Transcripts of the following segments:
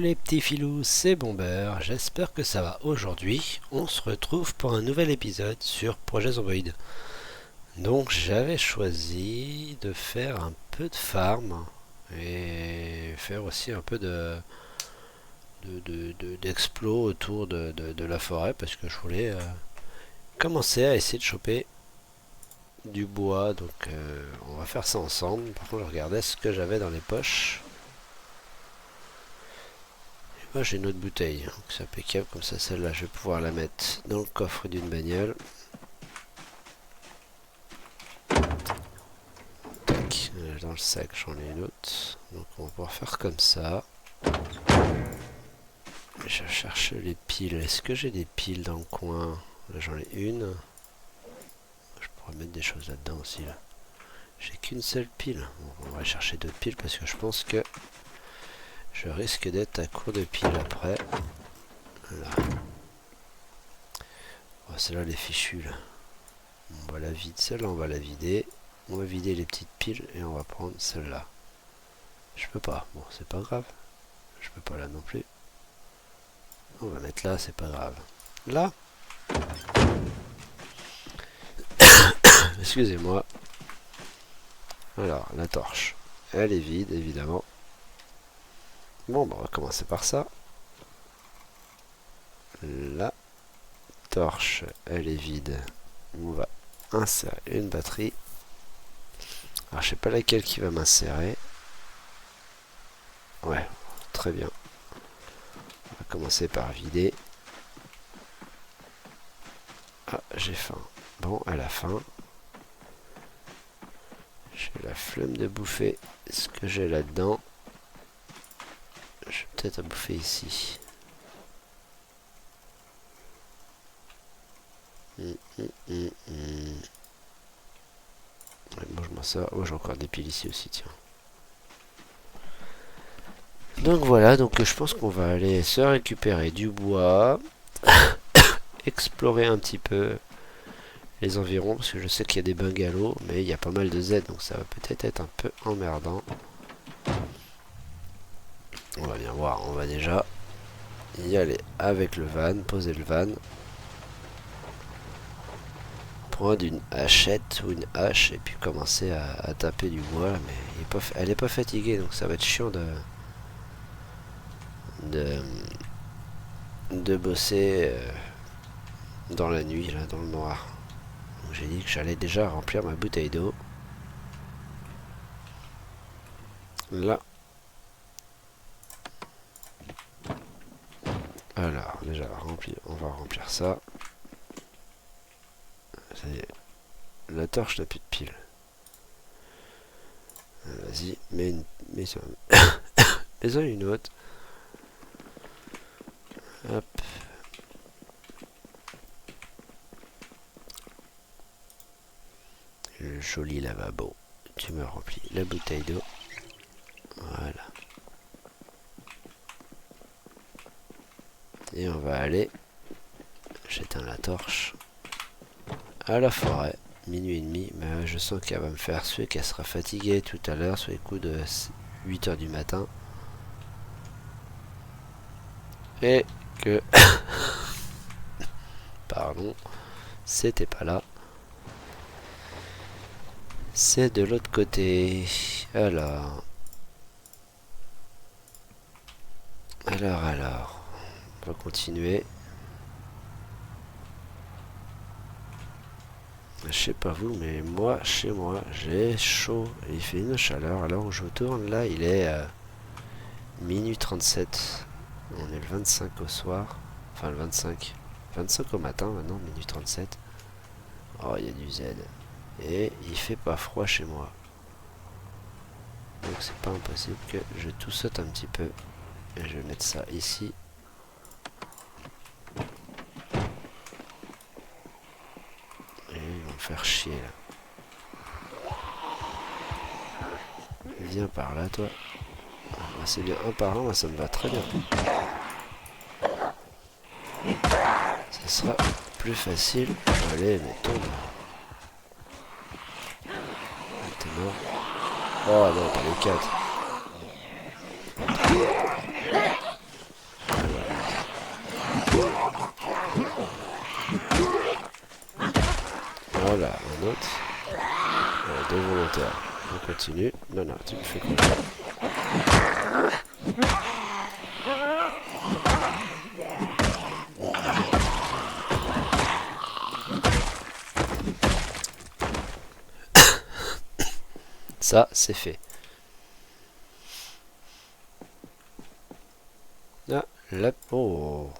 les petits filous, c'est Bomber, j'espère que ça va. Aujourd'hui, on se retrouve pour un nouvel épisode sur Projet Zomboid. Donc j'avais choisi de faire un peu de farm et faire aussi un peu d'explo autour de la forêt parce que je voulais commencer à essayer de choper du bois. Donc on va faire ça ensemble. Par contre je regardais ce que j'avais dans les poches. Moi j'ai une autre bouteille, c'est impeccable, comme ça celle-là je vais pouvoir la mettre dans le coffre d'une bagnole. Tac, dans le sac j'en ai une autre, donc on va pouvoir faire comme ça. Je cherche les piles, est-ce que j'ai des piles dans le coin? Là j'en ai une. Je pourrais mettre des choses là-dedans aussi là. J'ai qu'une seule pile, bon, on va chercher d'autres piles parce que je pense que je risque d'être à court de piles après. Voilà. Oh, celle-là elle est fichue là. On va la vider, celle-là on va la vider. On va vider les petites piles et on va prendre celle-là. Je peux pas, bon c'est pas grave. Je peux pas là non plus. On va mettre là, c'est pas grave. Là. Excusez-moi. Alors, la torche. Elle est vide évidemment. Bon, bah, on va commencer par ça. La torche, elle est vide. On va insérer une batterie. Alors, je sais pas laquelle qui va m'insérer. Ouais, très bien. On va commencer par vider. Ah, j'ai faim. Bon, elle a faim. J'ai la flemme de bouffer ce que j'ai là-dedans. Je vais peut-être à bouffer ici. Mange-moi ça. Oh, j'ai encore des piles ici aussi, tiens. Donc voilà, donc je pense qu'on va aller se récupérer du bois, explorer un petit peu les environs, parce que je sais qu'il y a des bungalows, mais il y a pas mal de Z, donc ça va peut-être être un peu emmerdant. On va bien voir, on va déjà y aller avec le van, poser le van, prendre une hachette ou une hache et puis commencer à taper du bois, mais elle est pas fatiguée, donc ça va être chiant de bosser dans la nuit, là, dans le noir. Donc j'ai dit que j'allais déjà remplir ma bouteille d'eau. Là. Alors, déjà, on va remplir ça. Ça y est. La torche n'a plus de pile. Vas-y, mets-en une autre. Hop. Le joli lavabo. Tu me remplis la bouteille d'eau. Voilà. Et on va aller. J'éteins la torche. À la forêt. Minuit et demi. Mais je sens qu'elle va me faire suer, qu'elle sera fatiguée tout à l'heure sur les coups de 8 h du matin. Et que. Pardon. C'était pas là. C'est de l'autre côté. Alors. On va continuer. Je sais pas vous, mais moi, chez moi, j'ai chaud. Il fait une chaleur. Alors où je tourne, là, il est minuit 37. On est le 25 au soir. Enfin, le 25. 25 au matin, maintenant, minuit 37. Oh, il y a du Z. Et il fait pas froid chez moi. Donc c'est pas impossible que je tout saute un petit peu. Et je vais mettre ça ici. Et ils vont me faire chier là. Viens par là toi. Ah, c'est bien, un par là, moi, ça me va très bien. Ça sera plus facile. Allez, mais tombe. Ah, t'es mort. Oh non, pas les 4. Deux volontaires. On continue. Non, non, tu me fais quoi? Ça, c'est fait. Ah, là, oh,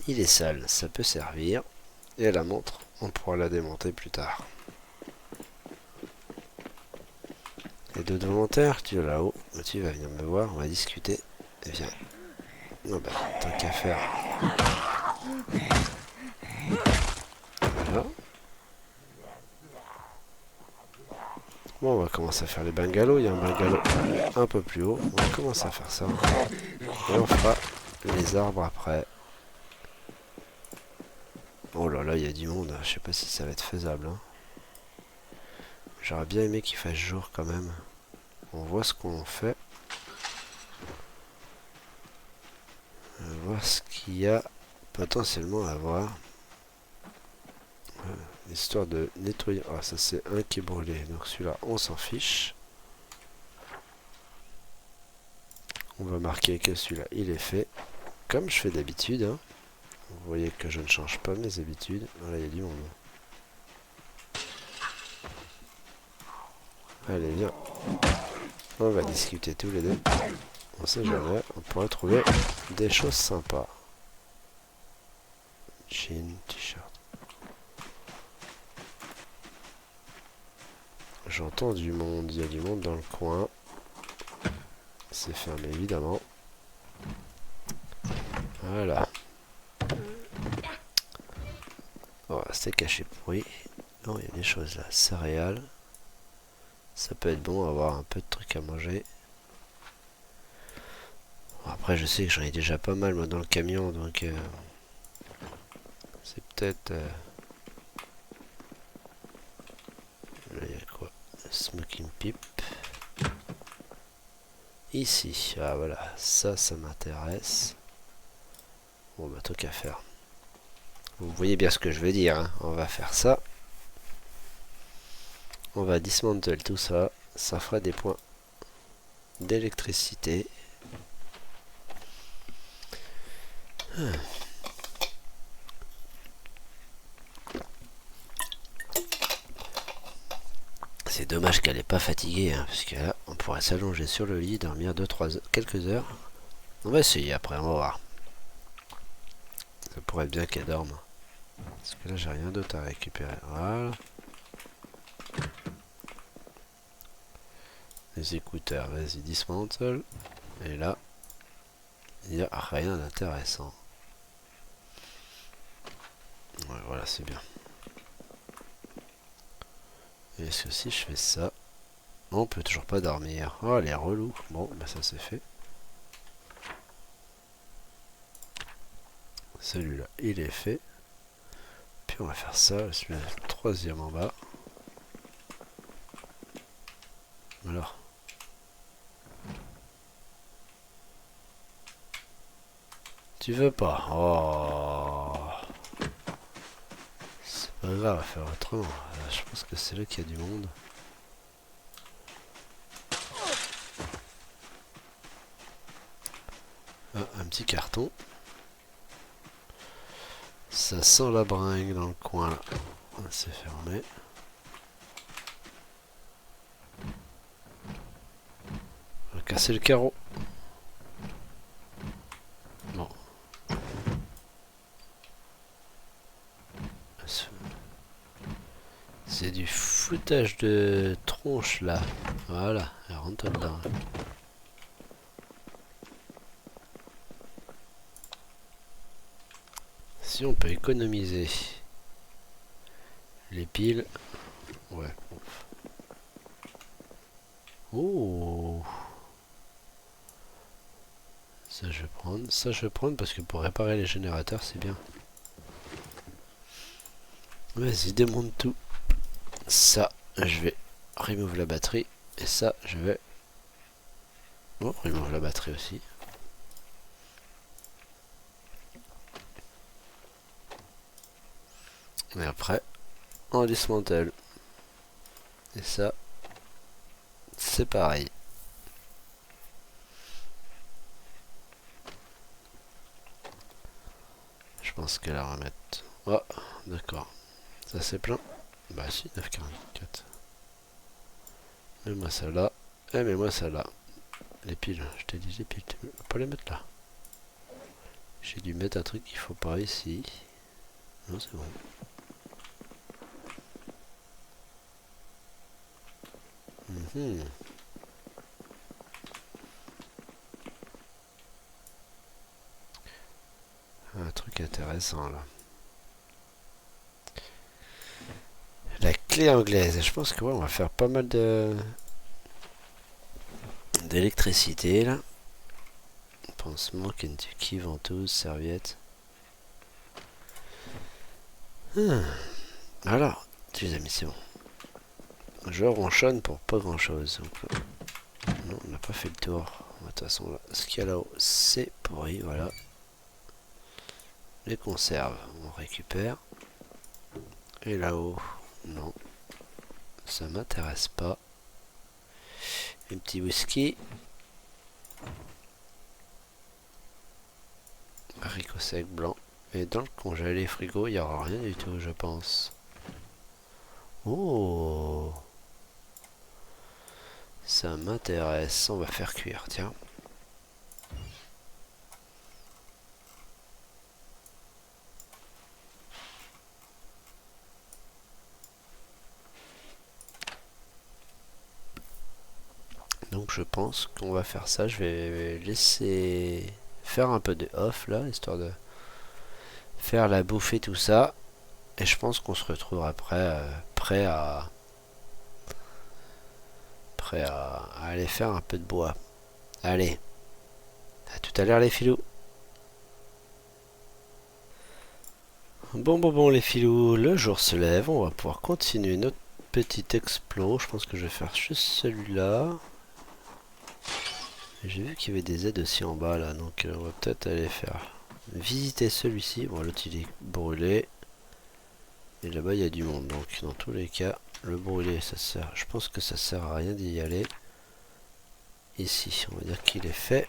il est sale, ça peut servir. Et la montre, on pourra la démonter plus tard. Et d'autres volontaires, tu es là-haut. Tu vas venir me voir, on va discuter. Et viens. Oh bah, tant qu'à faire. Voilà. Bon, on va commencer à faire les bungalows. Il y a un bungalow un peu plus haut. On va commencer à faire ça. Et on fera les arbres après. Oh là là, il y a du monde. Je sais pas si ça va être faisable. Hein. J'aurais bien aimé qu'il fasse jour quand même. On voit ce qu'on fait. On voit ce qu'il y a potentiellement à voir. Histoire de nettoyer. Ah, ça c'est un qui est brûlé. Donc celui-là, on s'en fiche. On va marquer que celui-là, il est fait. Comme je fais d'habitude. Hein. Vous voyez que je ne change pas mes habitudes. Voilà, il y a du monde. Allez, viens. On va discuter tous les deux. On sait jamais. On pourrait trouver des choses sympas. Jean, t-shirt. J'entends du monde. Il y a du monde dans le coin. C'est fermé évidemment. Voilà. Oh, steak caché pourri. Non, il y a des choses là. Céréales. Ça peut être bon avoir un peu de trucs à manger. Bon, après, je sais que j'en ai déjà pas mal moi dans le camion, donc c'est peut-être. Là, il y a quoi? Smoking pipe. Ici, ah voilà, ça m'intéresse. Bon, bah, tant qu'à faire. Vous voyez bien ce que je veux dire, hein. On va faire ça. On va dismantle tout ça. Ça fera des points d'électricité. C'est dommage qu'elle n'est pas fatiguée, hein, parce que là, on pourrait s'allonger sur le lit, dormir quelques heures. On va essayer après, on va voir. Ça pourrait être bien qu'elle dorme. Parce que là, j'ai rien d'autre à récupérer. Voilà. Les écouteurs, vas-y, dismantle. Et là, il n'y a rien d'intéressant. Ouais, voilà, c'est bien. Est-ce que si je fais ça, on peut toujours pas dormir. Oh, elle est relou. Bon, bah ça c'est fait. Celui-là, il est fait. Puis on va faire ça, celui-là, le troisième en bas. Alors. Tu veux pas? Oh. C'est pas grave, à faire autrement. Je pense que c'est là qu'il y a du monde. Ah, un petit carton. Ça sent la bringue dans le coin là. C'est fermé. On va casser le carreau. Bon. C'est du foutage de tronche là. Voilà, elle rentre dedans. Si on peut économiser les piles. Ouais. Oh. Ça je vais prendre. Ça je vais prendre parce que pour réparer les générateurs c'est bien. Vas-y, démonte tout. Ça, je vais remove la batterie. Et ça, je vais... Oh, remove la batterie aussi. Et après, on dismantle. Et ça, c'est pareil. Je pense qu'elle va remettre. Oh, d'accord. Ça c'est plein. Bah si, 9,44. Mets-moi ça là. Et mets-moi ça là. Les piles, je t'ai dit les piles, tu peux pas les mettre là. J'ai dû mettre un truc qu'il faut pas ici. Non, c'est bon. Un truc intéressant là. La clé anglaise. Je pense que ouais, on va faire pas mal de d'électricité là. Pansement, Kentucky, ventouse, serviette. Alors, tu les amis, c'est bon. Je ronchonne pour pas grand chose. Non, on n'a pas fait le tour. De toute façon, là, ce qu'il y a là-haut, c'est pourri, voilà. Les conserves, on récupère. Et là-haut, non. Ça m'intéresse pas. Un petit whisky. Haricot sec blanc. Et dans le congèle frigo, il n'y aura rien du tout, je pense. Oh, ça m'intéresse. On va faire cuire, tiens. Donc je pense qu'on va faire ça. Je vais laisser faire un peu de off là, histoire de faire la bouffe et tout ça. Et je pense qu'on se retrouve après prêt à aller faire un peu de bois. Allez, à tout à l'heure les filous. Bon les filous, le jour se lève, on va pouvoir continuer notre petit explo. Je pense que je vais faire juste celui-là. J'ai vu qu'il y avait des aides aussi en bas là, donc on va peut-être aller faire visiter celui-ci. Bon, l'autre il est brûlé. Et là-bas il y a du monde, donc dans tous les cas, le brûlé ça sert. Je pense que ça sert à rien d'y aller. Ici, on va dire qu'il est fait.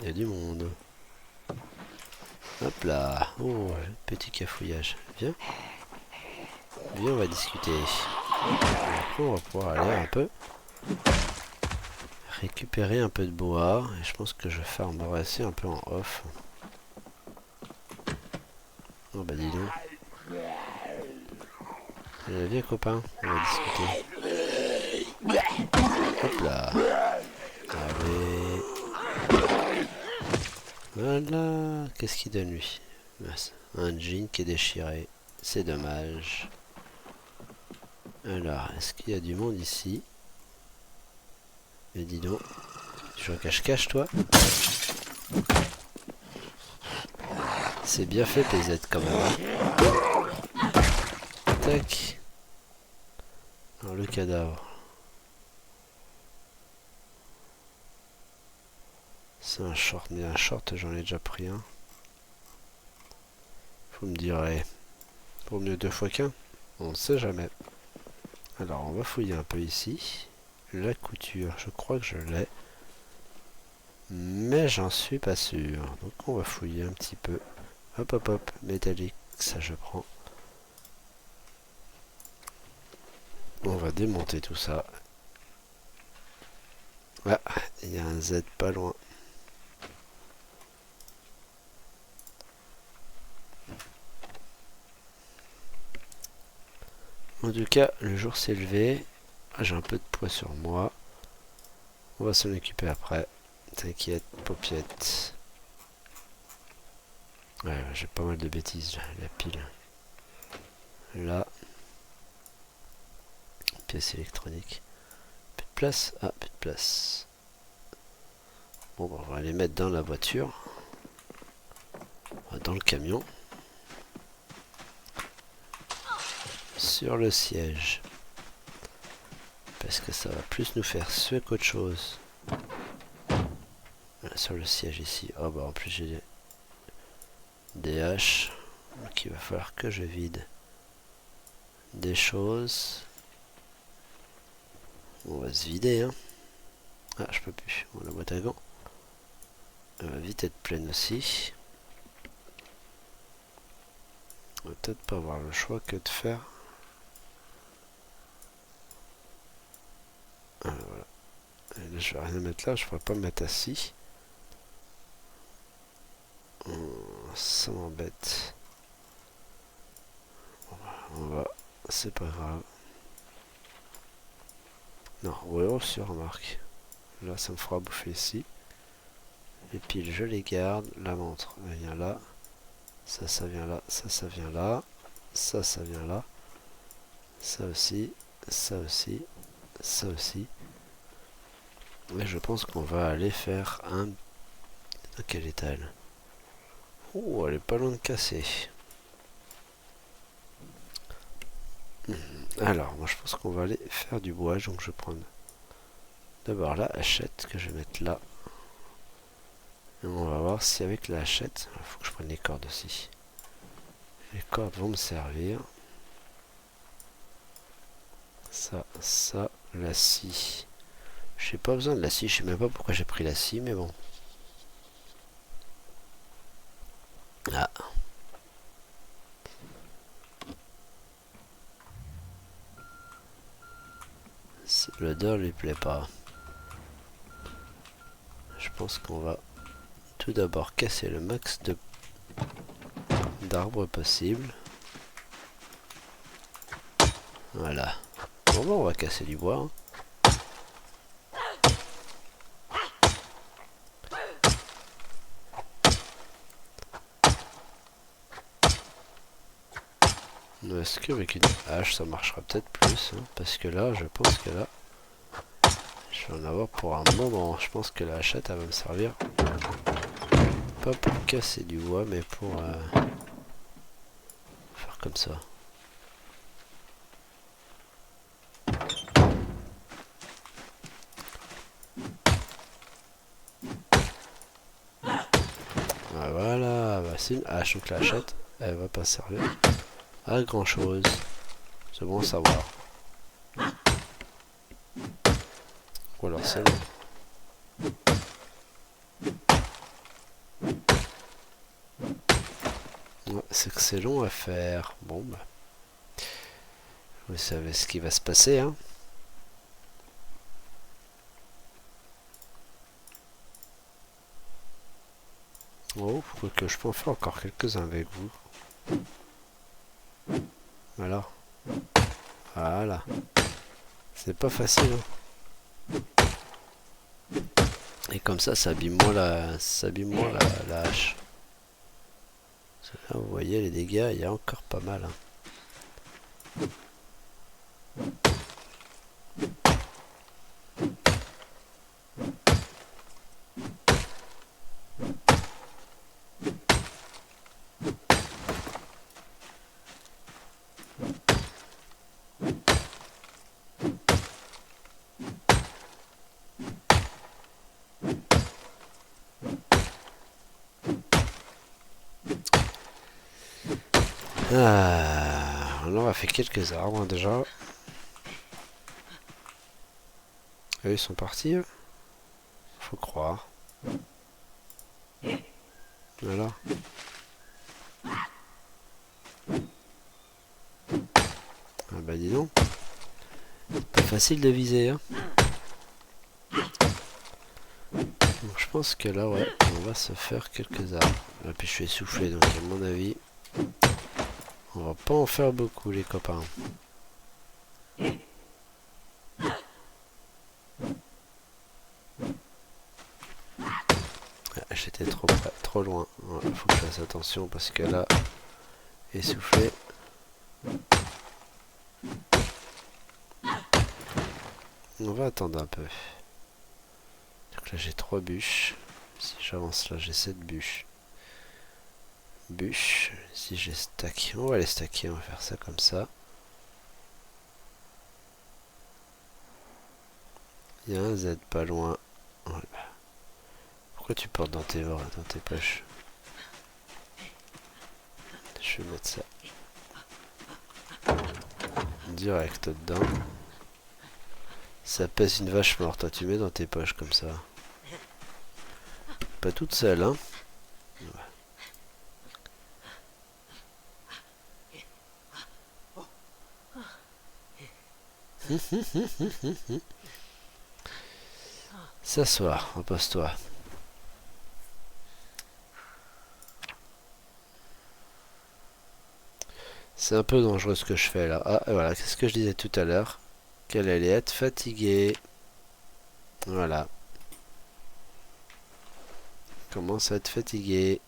Il y a du monde. Hop là. Oh, petit cafouillage. Viens. Viens, on va discuter. Après, on va pouvoir aller un peu récupérer un peu de bois. Et je pense que je farmerai aussi un peu en off. Oh bah dis donc. Viens copain, on va discuter. Hop là. Allez. Voilà. Qu'est-ce qu'il donne lui? Un jean qui est déchiré. C'est dommage. Alors, est-ce qu'il y a du monde ici? Mais dis donc. Tu joues à cache-cache toi? C'est bien fait PZ quand même. Hein. Tac. Alors le cadavre. C'est un short, mais un short j'en ai déjà pris un. Faut me dire, pour mieux 2 fois qu'un. On ne sait jamais. Alors on va fouiller un peu ici. La couture, je crois que je l'ai. Mais j'en suis pas sûr. Donc on va fouiller un petit peu. Hop hop hop, métallique, ça je prends. On va démonter tout ça. Ah, il y a un Z pas loin. En tout cas, le jour s'est levé. J'ai un peu de poids sur moi. On va s'en occuper après. T'inquiète, paupiette. Ouais, j'ai pas mal de bêtises, la pile. Là. Pièce électronique. Plus de place. Ah, plus de place. Bon, on va les mettre dans la voiture. Dans le camion. Sur le siège. Parce que ça va plus nous faire suer qu'autre chose. Voilà, sur le siège ici. Oh bah en plus j'ai des haches. Donc il va falloir que je vide des choses. On va se vider, hein. Ah, je peux plus. Bon, la boîte à gants. Elle va vite être pleine aussi. On va peut-être pas avoir le choix que de faire. Ah, voilà. Et là, je vais rien mettre là, je pourrais pas me mettre assis. Ça m'embête. On va. C'est pas grave. Non, ouais, aussi, remarque. Là, ça me fera bouffer ici. Les piles, je les garde. La montre, elle vient là. Ça vient là. Ça vient là. Ça vient là. Ça aussi. Ça aussi. Ça aussi. Et je pense qu'on va aller faire un... À quel état elle? Oh, elle est pas loin de casser. Alors, moi je pense qu'on va aller faire du bois. Donc je vais prendre d'abord la hachette que je vais mettre là. Et on va voir si avec la hachette... Il faut que je prenne les cordes aussi. Les cordes vont me servir. Ça, la scie. J'ai pas besoin de la scie, je sais même pas pourquoi j'ai pris la scie, mais bon. Ah. Si l'odeur lui plaît pas. Je pense qu'on va tout d'abord casser le max d'arbres possible. Voilà. Bon, on va casser du bois. Hein. Est-ce qu'avec une hache ça marchera peut-être plus hein, parce que là je pense que là je vais en avoir pour un moment. Je pense que la hachette elle va me servir pas pour casser du bois mais pour faire comme ça. Ah, voilà, bah, c'est une hache donc la hachette elle va pas servir à grand chose. C'est bon à savoir. Ou alors c'est long. Ouais, c'est que c'est long à faire. Bon bah. Vous savez ce qui va se passer hein. Oh, que je peux en faire encore quelques-uns avec vous. Alors. Voilà. C'est pas facile hein. Et comme ça abîme moins la hache. Là, vous voyez les dégâts, il y a encore pas mal. Hein. Ah, on aura fait quelques arbres hein, déjà. Eux, ils sont partis. Eux. Faut croire. Voilà. Ah bah dis donc. Pas facile de viser. Hein. Donc, je pense que là, ouais, on va se faire quelques arbres. Là, puis je suis essoufflé, donc à mon avis, on va pas en faire beaucoup, les copains. J'étais trop près, trop loin. Il faut que je fasse attention parce que là, essoufflé. On va attendre un peu. Donc là j'ai 3 bûches. Si j'avance là j'ai 7 bûches. Si j'ai stack. On va les stacker, on va faire ça comme ça. Il y a un Z pas loin. Voilà. Pourquoi tu portes dans tes poches? Je vais mettre ça direct dedans. Ça pèse une vache morte, toi, tu mets dans tes poches comme ça. Pas toute seule, hein. S'asseoir, repose-toi. C'est un peu dangereux ce que je fais là. Ah, voilà, c'est ce que je disais tout à l'heure. Qu'elle allait être fatiguée. Voilà. Commence à être fatiguée.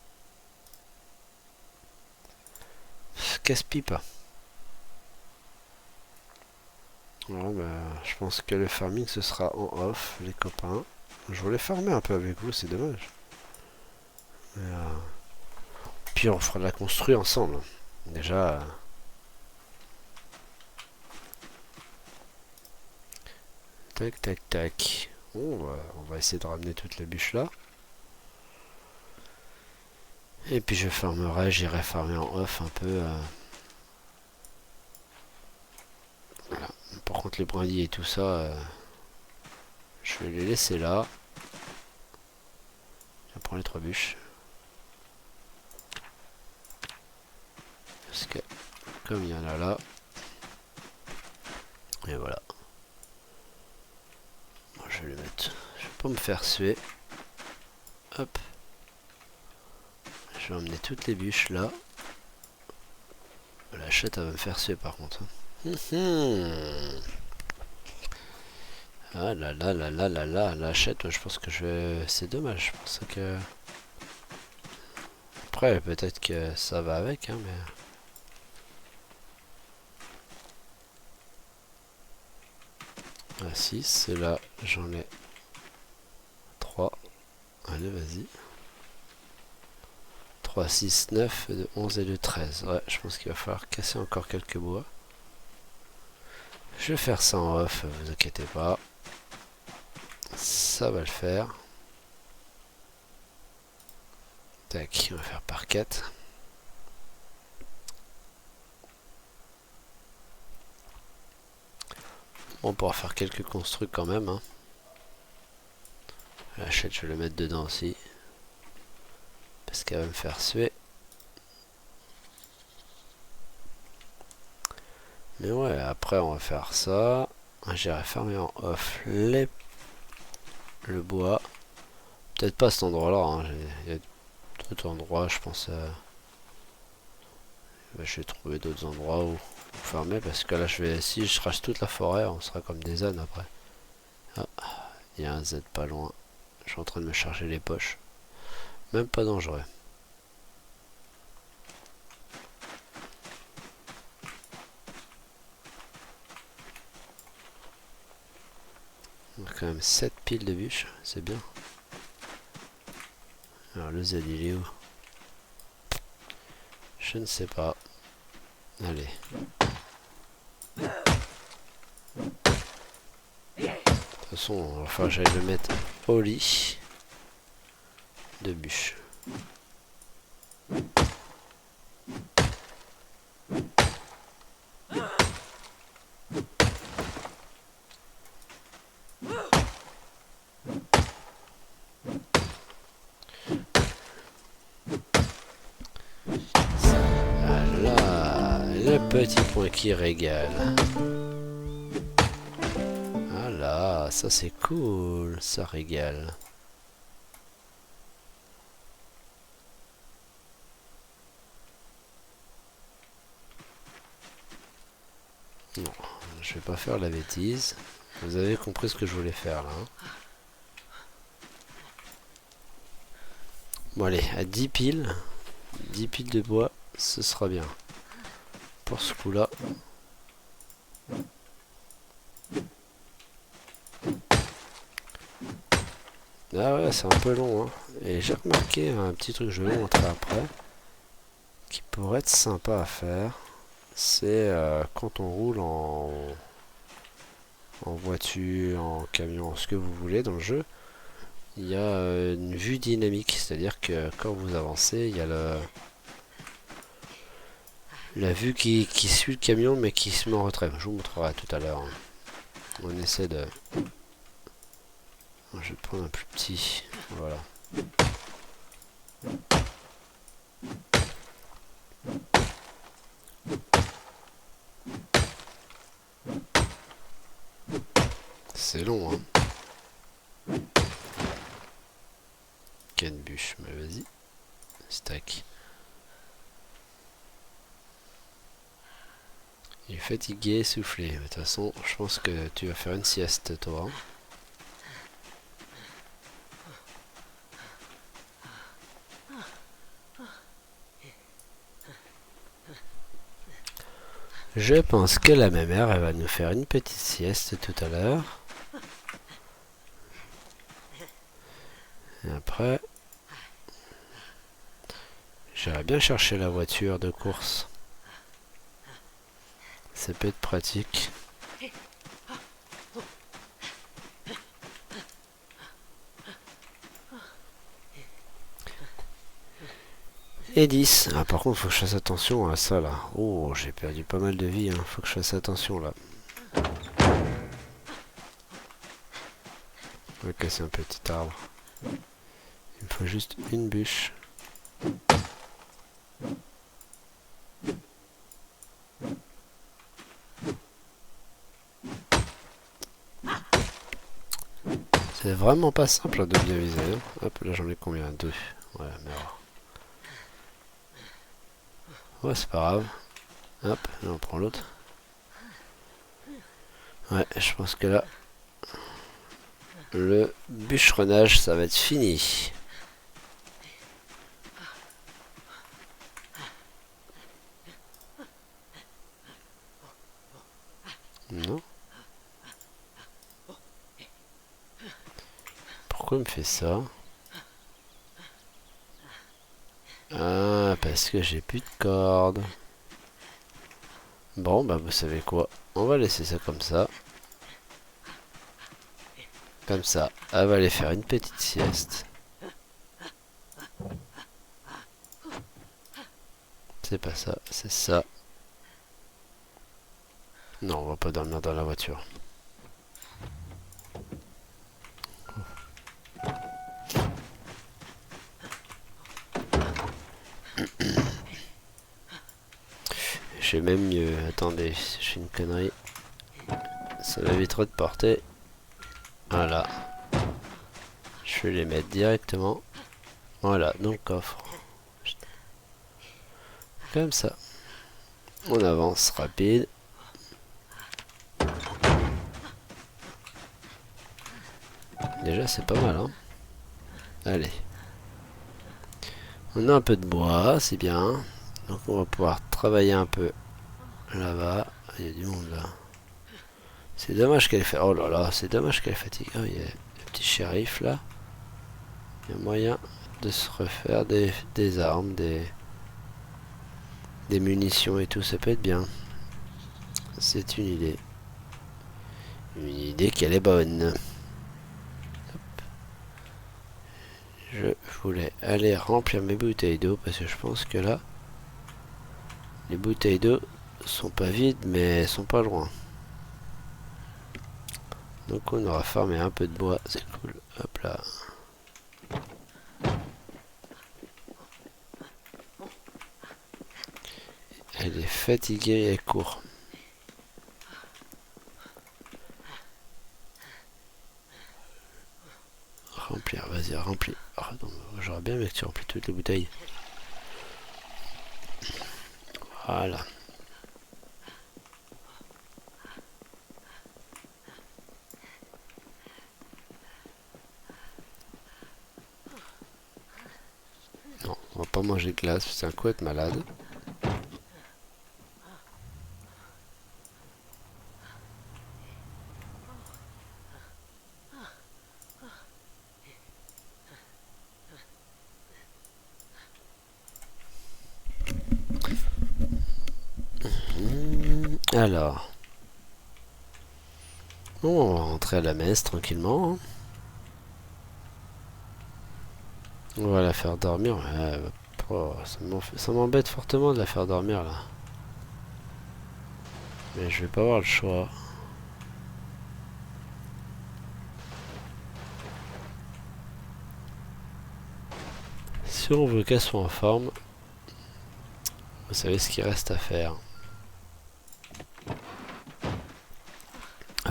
Casse-pipe. Bon, bah, je pense que le farming ce sera en off, les copains. Je voulais farmer un peu avec vous, c'est dommage. Mais, puis on fera de la construire ensemble. Déjà. Tac, tac, tac. Bon, on va essayer de ramener toutes les bûches là. Et puis je farmerai, j'irai farmer en off un peu. Voilà. Par contre les brindilles et tout ça, je vais les laisser là. Je prends les 3 bûches. Parce que comme il y en a là. Et voilà. Bon, je vais les mettre. Je vais pas me faire suer. Hop. Je vais emmener toutes les bûches là. La chette elle va me faire suer par contre. Ah là là là là là là, la chette, je pense que je vais... C'est dommage, je pense que... Après, peut-être que ça va avec, hein, mais... Ah 6, c'est là, j'en ai 3. Allez, vas-y. 3, 6, 9, 11 et 2, 13. Ouais, je pense qu'il va falloir casser encore quelques bois. Je vais faire ça en off, vous inquiétez pas. Ça va le faire. Tac, on va faire par 4. On pourra faire quelques construits quand même. Hein. La chette, je vais le mettre dedans aussi. Parce qu'elle va me faire suer. Mais ouais, après on va faire ça. J'irai fermer en off le bois. Peut-être pas cet endroit-là. Hein. Il y a d'autres endroits, je pense. Je vais trouver d'autres endroits où fermer. Parce que là, si je rachète toute la forêt, on sera comme des ânes après. Ah, il y a un Z pas loin. Je suis en train de me charger les poches. Même pas dangereux. On a quand même 7 piles de bûches, c'est bien. Alors le Z il est où? Je ne sais pas. Allez. De toute façon, il va falloir que j'aille le mettre au lit de bûches. Voilà, le petit point qui régale. Voilà, ça c'est cool, ça régale. Non, je vais pas faire la bêtise. Vous avez compris ce que je voulais faire là. Hein. Bon allez, à 10 piles de bois, ce sera bien. Pour ce coup là. Ah ouais, c'est un peu long. Hein. Et j'ai remarqué un petit truc que je vais vous montrer après. Qui pourrait être sympa à faire. C'est quand on roule en voiture, en camion, ce que vous voulez dans le jeu. Il y a une vue dynamique. C'est-à-dire que quand vous avancez, il y a la vue qui suit le camion mais qui se met en retrait. Je vous montrerai tout à l'heure. Hein. On essaie de... Je vais prendre un plus petit. Voilà. C'est long, hein. Quelle bûche, mais vas-y. Stack. Il est fatigué, essoufflé. De toute façon, je pense que tu vas faire une sieste, toi. Hein. Je pense que la mère, elle va nous faire une petite sieste tout à l'heure. Et après, j'irai bien chercher la voiture de course. Ça peut être pratique. Et 10. Ah, par contre, faut que je fasse attention à ça là. Oh, j'ai perdu pas mal de vie. Hein. Faut que je fasse attention là. On va casser un petit arbre. Il me faut juste une bûche. C'est vraiment pas simple de bien viser. Hein. Hop, là j'en ai combien? 2. Voilà, merde. Ouais, c'est pas grave. Hop, là on prend l'autre. Ouais, je pense que là, le bûcheronnage, ça va être fini. Non? Pourquoi il me fait ça? Ah, parce que j'ai plus de cordes. Bon, bah vous savez quoi? On va laisser ça comme ça. Comme ça. Elle va aller faire une petite sieste. C'est pas ça, c'est ça. Non, on va pas dormir dans la voiture. Je fais même mieux. Attendez, je fais une connerie. Ça m'évitera de porter. Voilà. Je vais les mettre directement. Voilà, dans le coffre. Comme ça. On avance rapide. Déjà, c'est pas mal, hein. Allez. On a un peu de bois, c'est bien. Donc on va pouvoir travailler un peu là-bas. Il y a du monde là. C'est dommage qu'elle fait... Oh là là, c'est dommage qu'elle fatigue. Oh, il y a le petit shérif là. Il y a moyen de se refaire des armes, des munitions et tout. Ça peut être bien. C'est une idée. Une idée qu'elle est bonne. Hop. Je voulais aller remplir mes bouteilles d'eau parce que je pense que là, les bouteilles d'eau sont pas vides mais elles sont pas loin. Donc on aura farmé un peu de bois, c'est cool. Hop là. Elle est fatiguée et elle court. Remplir, vas-y, remplis. Oh, j'aurais bien aimé que tu remplis toutes les bouteilles. Voilà. Non, on va pas manger de glace, c'est un coup être malade. Alors. Bon, on va rentrer à la messe tranquillement. Hein. On va la faire dormir. Oh, ça m'embête fortement de la faire dormir là. Mais je vais pas avoir le choix. Si on veut qu'elles soient en forme, vous savez ce qu'il reste à faire.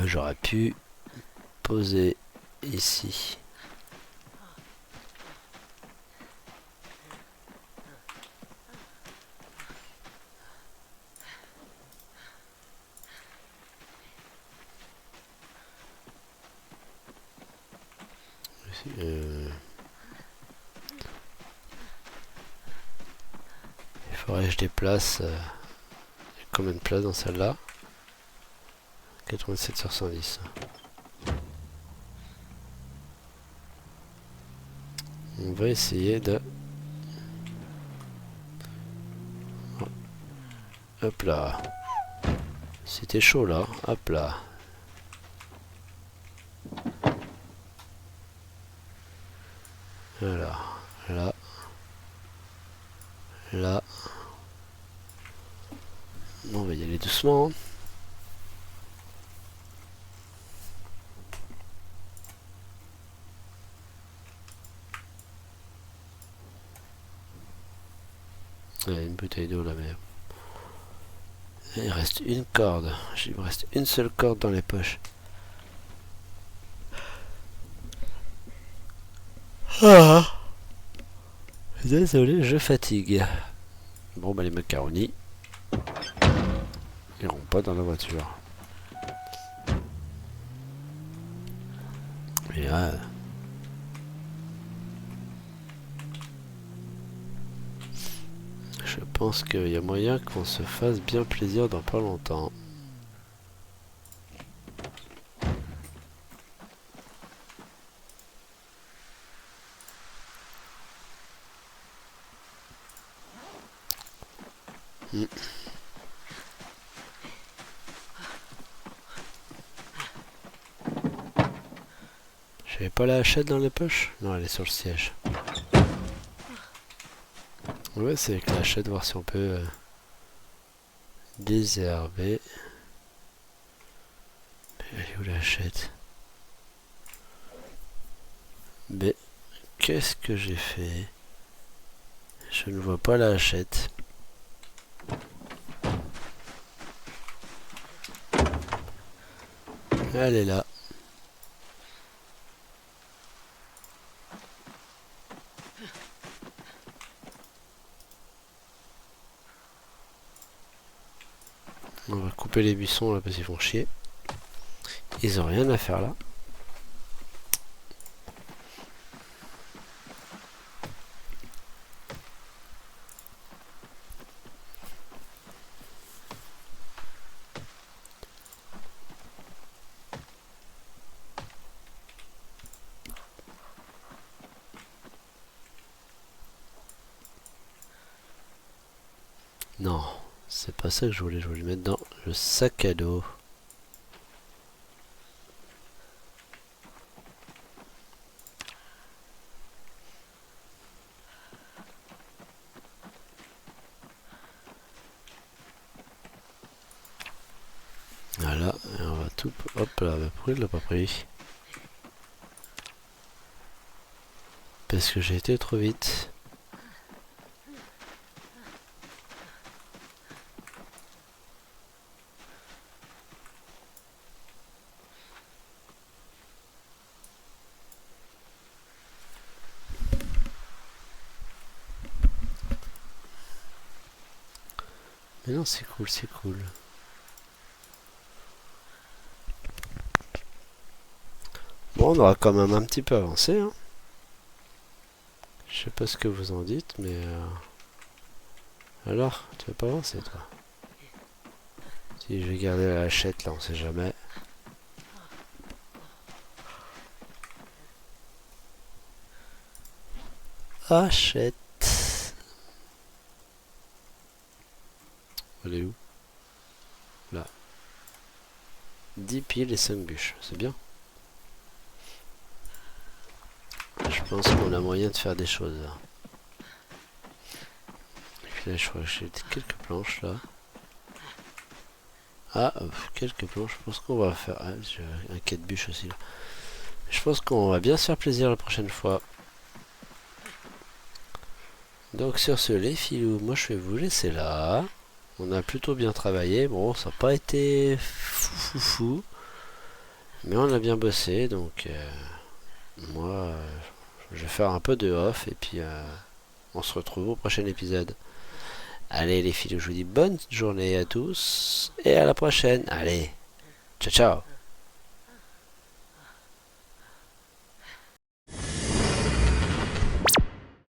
J'aurais pu poser ici. Il faudrait que je déplace combien de places dans celle-là? 87 sur 110. On va essayer de... Hop là. C'était chaud là. Hop là. Voilà. Là. Là. Bon, on va y aller doucement. Il y a une bouteille d'eau là, mais... Il reste une corde. Il me reste une seule corde dans les poches. Ah. Désolé, je fatigue. Bon, bah les macaronis ils iront pas dans la voiture. Et là... Je pense qu'il y a moyen qu'on se fasse bien plaisir dans pas longtemps. J'avais pas la hachette dans les poches? Non, elle est sur le siège. Ouais, c'est avec la hachette, voir si on peut désherber. Elle est où la hachette? Mais qu'est-ce que j'ai fait? Je ne vois pas la hachette. Elle est là. On va couper les buissons là parce qu'ils font chier. Ils ont rien à faire là. Non, c'est pas ça que je voulais le mettre dans le sac à dos. Voilà, et on va tout... Hop là, pourquoi il l'a pas pris? Parce que j'ai été trop vite. Mais non, c'est cool, c'est cool. Bon, on aura quand même un petit peu avancé, hein. Je sais pas ce que vous en dites, mais... Alors, tu vas pas avancer, toi? Si je vais garder la hachette, là, on sait jamais. Hachette. Elle est où? Là. 10 piles et 5 bûches, c'est bien. Je pense qu'on a moyen de faire des choses là. Et puis là, je crois que j'ai quelques planches là. Ah, quelques planches. Je pense qu'on va faire... Ah, j'ai un quai de bûche aussi là. Je pense qu'on va bien se faire plaisir la prochaine fois. Donc sur ce, les filous, moi je vais vous laisser là. On a plutôt bien travaillé. Bon, ça n'a pas été fou. Mais on a bien bossé. Donc moi, je vais faire un peu de off. Et puis on se retrouve au prochain épisode. Allez les filous, je vous dis bonne journée à tous. Et à la prochaine. Allez, ciao ciao.